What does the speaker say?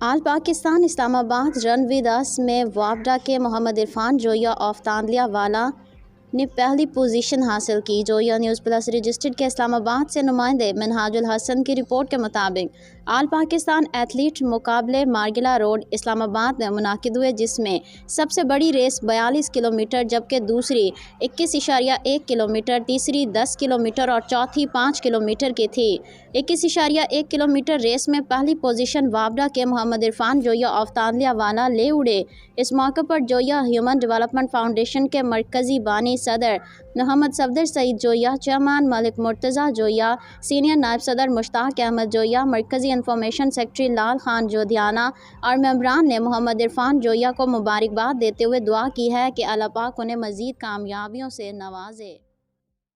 آل پاکستان اسلام آباد رن وی 10 میں وابڈا کے محمد عرفان جویا آف تاندلیا والا نے پہلی پوزیشن حاصل کی۔ جویا نیوز پلس رجسٹرڈ کے اسلام آباد سے نمائندے منہاج الحسن کی رپورٹ کے مطابق آل پاکستان ایتھلیٹ مقابلے مارگلا روڈ اسلام آباد میں منعقد ہوئے، جس میں سب سے بڑی ریس 42 کلومیٹر جبکہ دوسری 21.1 کلومیٹر، تیسری 10 کلومیٹر اور چوتھی 5 کلومیٹر کی تھی۔ 21.1 کلومیٹر ریس میں پہلی پوزیشن وابڈا کے محمد عرفان جویا آف تاندلیا والا لے اڑے۔ اس موقع پر جویا ہیومن ڈیولپمنٹ فاؤنڈیشن کے مرکزی بانی صدر محمد صفدر سعید جویا، چیئرمین ملک مرتضیٰ جویا، سینئر نائب صدر مشتاق احمد جویا، مرکزی انفارمیشن سیکرٹری لال خان جودھیانہ اور ممبران نے محمد عرفان جویا کو مبارکباد دیتے ہوئے دعا کی ہے کہ اللہ پاک انہیں مزید کامیابیوں سے نوازے۔